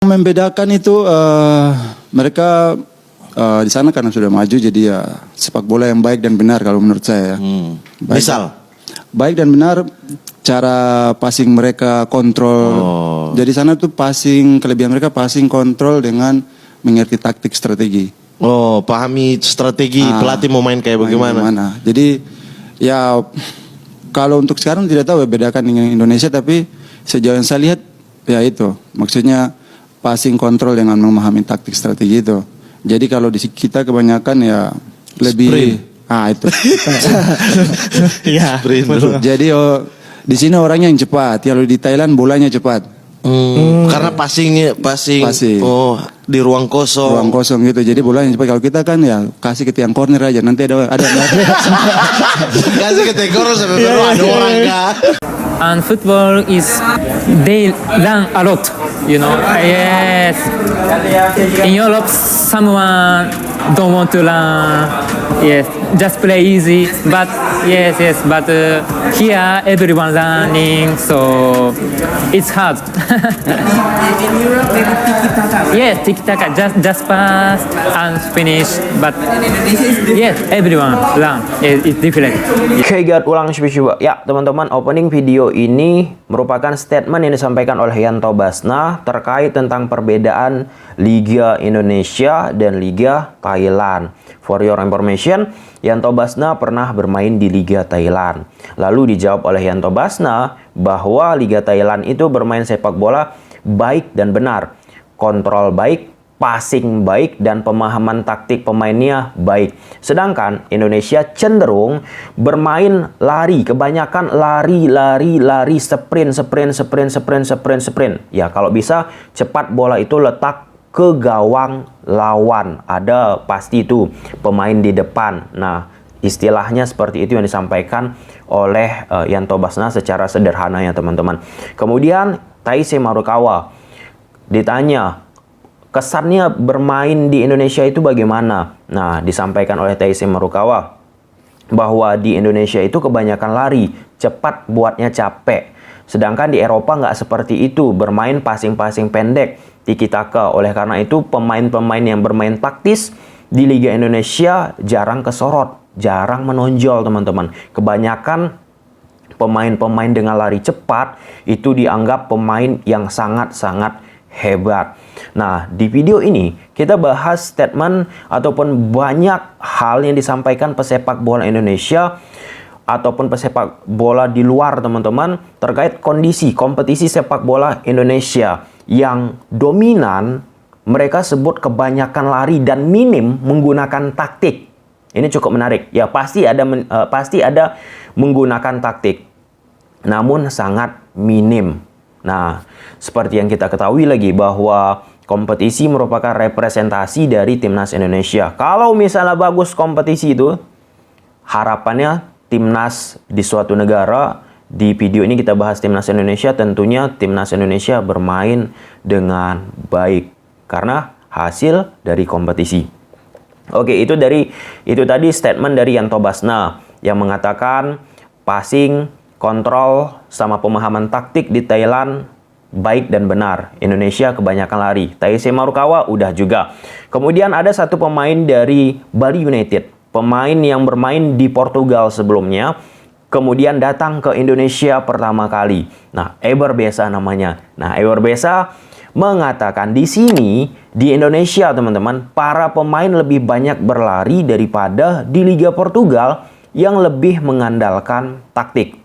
Membedakan itu mereka di sana karena sudah maju, jadi ya sepak bola yang baik dan benar kalau menurut saya. Baik, Misal? baik dan benar cara passing mereka, kontrol. Jadi sana tuh passing, kelebihan mereka passing, kontrol dengan mengerti taktik, strategi. Oh, pahami strategi pelatih mau main kayak bagaimana. Jadi ya kalau untuk sekarang tidak tahu bedakan dengan Indonesia, tapi sejauh yang saya lihat ya itu maksudnya passing, kontrol dengan memahami taktik, strategi itu. Jadi kalau di kita kebanyakan ya lebih itu. Iya. Jadi di sini orangnya yang cepat. Kalau di Thailand bolanya cepat. Karena passing. Oh, di ruang kosong. Ruang kosong gitu. Jadi bolanya cepat. Kalau kita kan ya kasih ke tiang corner aja. Nanti ada. Kasih ke tiang corner sampai baru ada orang kah? And football is they run a lot, you know. Yes. In Europe, someone don't want to run. Yes, just play easy. But yes. But here everyone running, so it's hard. In Europe, maybe tiki-taka. Yes, tiki-taka, just pass and finish. But In Indonesia, it's different. yes, everyone run. It's different. Oke, ulang coba. Ya, teman-teman, opening video ini merupakan statement yang disampaikan oleh Yanto Basna terkait tentang perbedaan Liga Indonesia dan Liga Thailand. For your information, Yanto Basna pernah bermain di Liga Thailand. Lalu dijawab oleh Yanto Basna bahwa Liga Thailand itu bermain sepak bola baik dan benar, kontrol baik, passing baik, dan pemahaman taktik pemainnya baik. Sedangkan Indonesia cenderung bermain lari, kebanyakan lari, sprint. Ya, kalau bisa cepat bola itu letak ke gawang lawan. Ada pasti itu pemain di depan. Nah, istilahnya seperti itu yang disampaikan oleh Yanto Basna secara sederhana ya teman-teman. Kemudian Taisei Marukawa ditanya kesannya bermain di Indonesia itu bagaimana? Nah, disampaikan oleh Taisei Marukawa bahwa di Indonesia itu kebanyakan lari, cepat buatnya capek. Sedangkan di Eropa nggak seperti itu, bermain passing-passing pendek, tiki-taka. Oleh karena itu, pemain-pemain yang bermain taktis di Liga Indonesia jarang kesorot, jarang menonjol teman-teman. Kebanyakan pemain-pemain dengan lari cepat itu dianggap pemain yang sangat-sangat hebat. Nah, di video ini kita bahas statement ataupun banyak hal yang disampaikan pesepak bola Indonesia ataupun pesepak bola di luar teman-teman terkait kondisi kompetisi sepak bola Indonesia yang dominan. Mereka sebut kebanyakan lari dan minim menggunakan taktik. Ini cukup menarik. Ya, pasti ada menggunakan taktik, namun sangat minim. Nah, seperti yang kita ketahui lagi bahwa kompetisi merupakan representasi dari timnas Indonesia. Kalau misalnya bagus kompetisi itu, harapannya timnas di suatu negara. Di video ini kita bahas timnas Indonesia. Tentunya timnas Indonesia bermain dengan baik karena hasil dari kompetisi. Oke, itu tadi statement dari Yanto Basna yang mengatakan passing, kontrol, sama pemahaman taktik di Thailand baik dan benar. Indonesia kebanyakan lari. Taisei Marukawa udah juga. Kemudian ada satu pemain dari Bali United, pemain yang bermain di Portugal sebelumnya, kemudian datang ke Indonesia pertama kali. Nah, Eber Besa namanya. Nah, Eber Besa mengatakan di sini di Indonesia teman-teman, para pemain lebih banyak berlari daripada di Liga Portugal yang lebih mengandalkan taktik.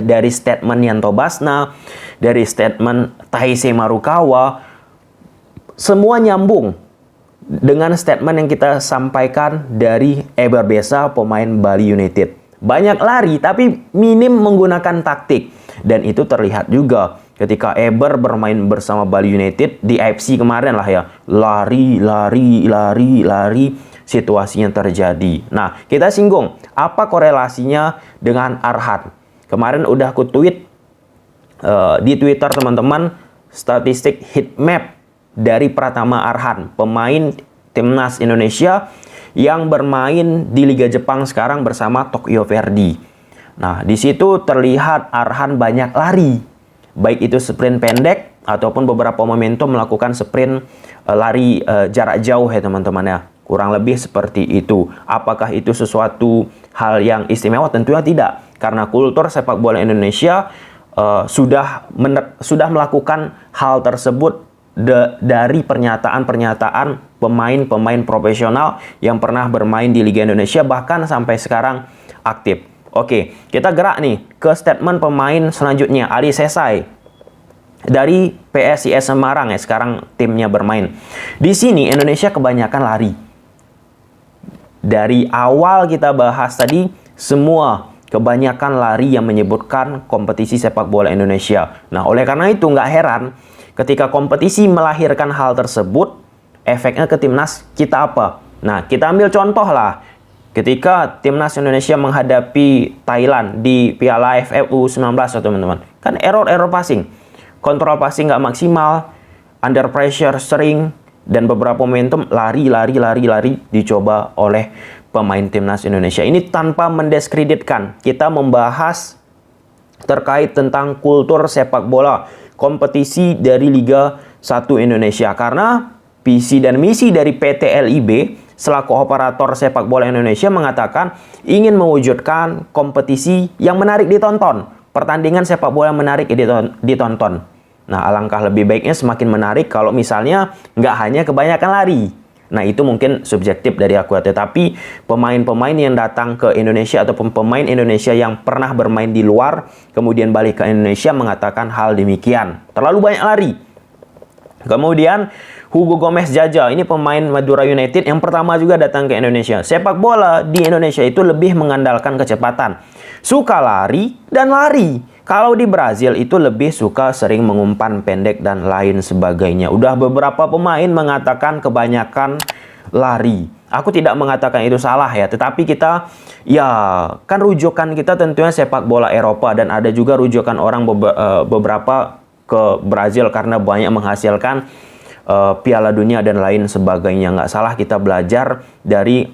Dari statement Yanto Basna, dari statement Taisei Marukawa, semua nyambung dengan statement yang kita sampaikan dari Eber Besa, pemain Bali United. Banyak lari tapi minim menggunakan taktik. Dan itu terlihat juga ketika Eber bermain bersama Bali United di AFC kemarin lah ya. Lari, situasinya terjadi. Nah, kita singgung apa korelasinya dengan Arhan. Kemarin udah aku tweet di Twitter teman-teman, statistik heat map dari Pratama Arhan, pemain timnas Indonesia yang bermain di Liga Jepang sekarang bersama Tokyo Verdy. Nah, di situ terlihat Arhan banyak lari, baik itu sprint pendek, ataupun beberapa momentum melakukan sprint lari jarak jauh ya teman-teman ya. Kurang lebih seperti itu. Apakah itu sesuatu hal yang istimewa? Tentunya tidak. Karena kultur sepak bola Indonesia sudah melakukan hal tersebut dari pernyataan-pernyataan pemain-pemain profesional yang pernah bermain di Liga Indonesia bahkan sampai sekarang aktif. Oke, kita gerak nih ke statement pemain selanjutnya, Ali Sesai dari PSIS Semarang ya, sekarang timnya bermain. Di sini Indonesia kebanyakan lari. Dari awal kita bahas tadi, semua kebanyakan lari yang menyebutkan kompetisi sepak bola Indonesia. Nah, oleh karena itu nggak heran ketika kompetisi melahirkan hal tersebut, efeknya ke timnas kita apa? Nah, kita ambil contoh lah. Ketika timnas Indonesia menghadapi Thailand di Piala AFF U19 teman-teman. Kan error passing. Kontrol passing nggak maksimal, under pressure sering, dan beberapa momentum lari dicoba oleh pemain timnas Indonesia. Ini tanpa mendiskreditkan. Kita membahas terkait tentang kultur sepak bola kompetisi dari Liga 1 Indonesia. Karena visi dan misi dari PT LIB selaku operator sepak bola Indonesia mengatakan ingin mewujudkan kompetisi yang menarik ditonton. Pertandingan sepak bola yang menarik ditonton. Nah, alangkah lebih baiknya semakin menarik kalau misalnya nggak hanya kebanyakan lari. Nah, itu mungkin subjektif dari aku. Tetapi pemain-pemain yang datang ke Indonesia ataupun pemain Indonesia yang pernah bermain di luar kemudian balik ke Indonesia mengatakan hal demikian. Terlalu banyak lari. Kemudian Hugo Gomez Jaja, ini pemain Madura United yang pertama juga datang ke Indonesia. Sepak bola di Indonesia itu lebih mengandalkan kecepatan. Suka lari dan lari. Kalau di Brazil itu lebih suka sering mengumpan pendek dan lain sebagainya. Udah beberapa pemain mengatakan kebanyakan lari. Aku tidak mengatakan itu salah ya, tetapi kita ya kan rujukan kita tentunya sepak bola Eropa dan ada juga rujukan orang beberapa ke Brazil karena banyak menghasilkan Piala Dunia dan lain sebagainya. Nggak salah kita belajar dari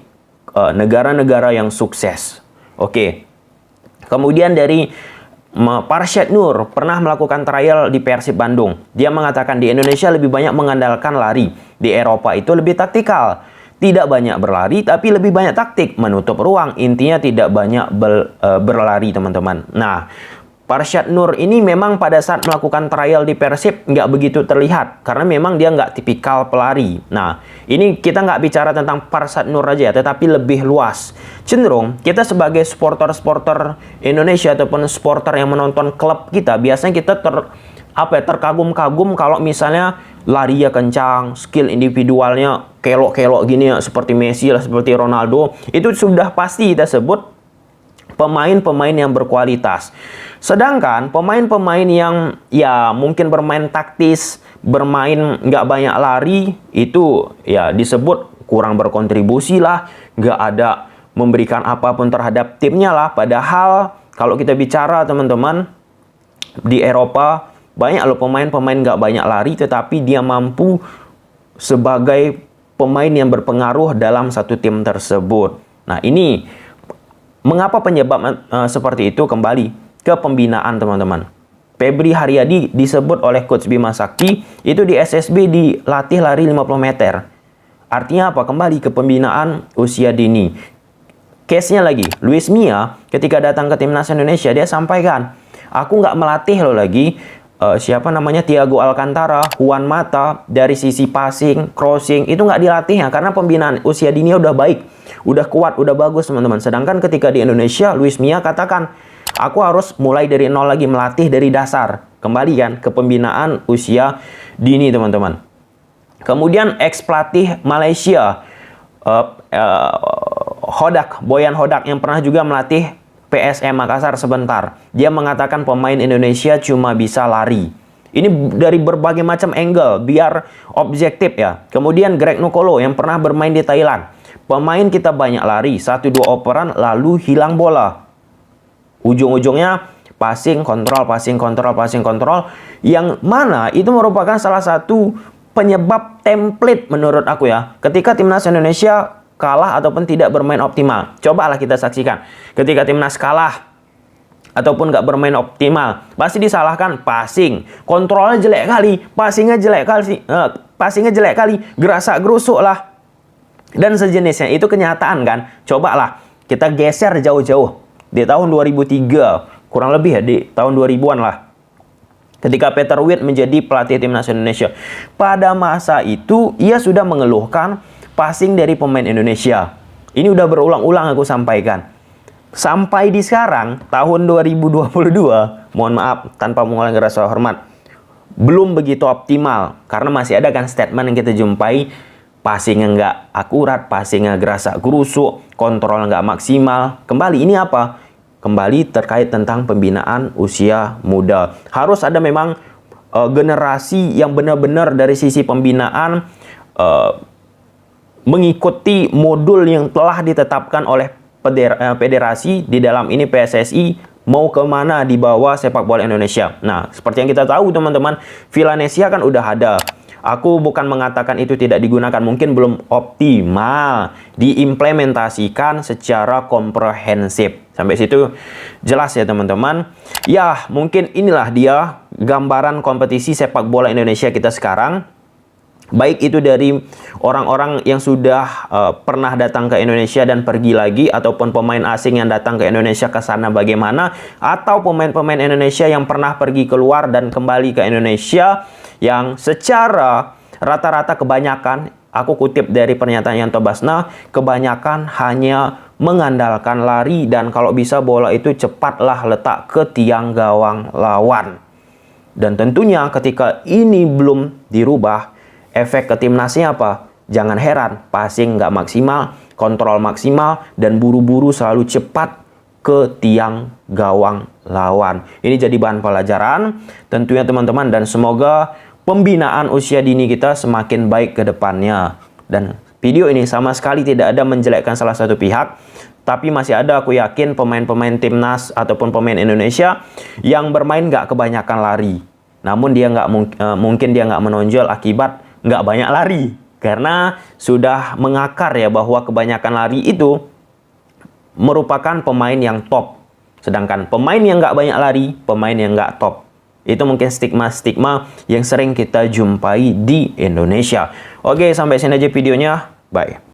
negara-negara yang sukses. Oke. Kemudian dari Parsyad Nur pernah melakukan trial di Persib Bandung. Dia mengatakan di Indonesia lebih banyak mengandalkan lari. Di Eropa itu lebih taktikal. Tidak banyak berlari tapi lebih banyak taktik. Menutup ruang. Intinya tidak banyak berlari teman-teman. Nah, Parsyad Nur ini memang pada saat melakukan trial di Persib nggak begitu terlihat. Karena memang dia nggak tipikal pelari. Nah, ini kita nggak bicara tentang Parsyad Nur aja, tetapi lebih luas. Cenderung kita sebagai supporter Indonesia ataupun supporter yang menonton klub kita, biasanya kita terkagum-kagum kalau misalnya lari ya kencang, skill individualnya kelok-kelok gini ya, seperti Messi lah, seperti Ronaldo. Itu sudah pasti kita sebut pemain-pemain yang berkualitas. Sedangkan pemain-pemain yang ya mungkin bermain taktis, bermain nggak banyak lari, itu ya disebut kurang berkontribusi lah, nggak ada memberikan apapun terhadap timnya lah. Padahal kalau kita bicara teman-teman, di Eropa banyak loh pemain-pemain nggak banyak lari, tetapi dia mampu sebagai pemain yang berpengaruh dalam satu tim tersebut. Nah, ini mengapa penyebab seperti itu? Kembali ke pembinaan teman-teman. Febri Haryadi disebut oleh Coach Bima Sakti itu di SSB dilatih lari 50 meter. Artinya apa? Kembali ke pembinaan usia dini. Case-nya lagi, Luis Mia ketika datang ke timnas Indonesia dia sampaikan, aku nggak melatih lo lagi Thiago Alcantara, Juan Mata dari sisi passing, crossing itu nggak dilatih ya karena pembinaan usia dini udah baik, udah kuat, udah bagus teman-teman. Sedangkan ketika di Indonesia, Luis Mia katakan, aku harus mulai dari nol lagi, melatih dari dasar. Kembali kan ke pembinaan usia dini teman-teman. Kemudian ex pelatih Malaysia Boyan Hodak yang pernah juga melatih PSM Makassar sebentar. Dia mengatakan pemain Indonesia cuma bisa lari. Ini dari berbagai macam angle, biar objektif ya. Kemudian Greg Nukolo yang pernah bermain di Thailand. Pemain kita banyak lari, 1-2 operan lalu hilang bola. Ujung-ujungnya passing, kontrol. Yang mana itu merupakan salah satu penyebab template menurut aku ya. Ketika timnas Indonesia kalah ataupun tidak bermain optimal. Cobalah kita saksikan. Ketika timnas kalah ataupun nggak bermain optimal, pasti disalahkan passing, kontrolnya jelek kali, passingnya jelek kali, gerasak gerusuk lah, dan sejenisnya. Itu kenyataan kan. Cobalah kita geser jauh-jauh di tahun 2003, kurang lebih ya di tahun 2000-an lah, ketika Peter Witt menjadi pelatih timnas Indonesia. Pada masa itu ia sudah mengeluhkan passing dari pemain Indonesia. Ini udah berulang-ulang aku sampaikan. Sampai di sekarang tahun 2022, mohon maaf tanpa mengulangi rasa hormat, belum begitu optimal karena masih ada kan statement yang kita jumpai, passingnya nggak akurat, passingnya gerasak gerusuk, kontrol nggak maksimal. Kembali ini apa? Kembali terkait tentang pembinaan usia muda. Harus ada memang generasi yang benar-benar dari sisi pembinaan mengikuti modul yang telah ditetapkan oleh federasi, di dalam ini PSSI, mau kemana dibawa sepak bola Indonesia. Nah, seperti yang kita tahu teman-teman, Villanesia kan udah ada. Aku bukan mengatakan itu tidak digunakan, mungkin belum optimal diimplementasikan secara komprehensif. Sampai situ jelas ya teman-teman. Ya, mungkin inilah dia gambaran kompetisi sepak bola Indonesia kita sekarang. Baik itu dari orang-orang yang sudah pernah datang ke Indonesia dan pergi lagi, ataupun pemain asing yang datang ke Indonesia ke sana bagaimana, atau pemain-pemain Indonesia yang pernah pergi keluar dan kembali ke Indonesia, yang secara rata-rata kebanyakan, aku kutip dari pernyataan Yanto Basna, kebanyakan hanya mengandalkan lari, dan kalau bisa bola itu cepatlah letak ke tiang gawang lawan. Dan tentunya ketika ini belum dirubah, efek ke timnasnya apa? Jangan heran, passing nggak maksimal, kontrol maksimal, dan buru-buru selalu cepat ke tiang gawang lawan. Ini jadi bahan pelajaran tentunya teman-teman, dan semoga pembinaan usia dini kita semakin baik ke depannya. Dan video ini sama sekali tidak ada menjelekkan salah satu pihak, tapi masih ada, aku yakin, pemain-pemain timnas ataupun pemain Indonesia yang bermain nggak kebanyakan lari. Namun dia mungkin dia nggak menonjol akibat nggak banyak lari, karena sudah mengakar ya bahwa kebanyakan lari itu merupakan pemain yang top, sedangkan pemain yang nggak banyak lari, pemain yang nggak top. Itu mungkin stigma-stigma yang sering kita jumpai di Indonesia. Oke, sampai sini aja videonya. Bye.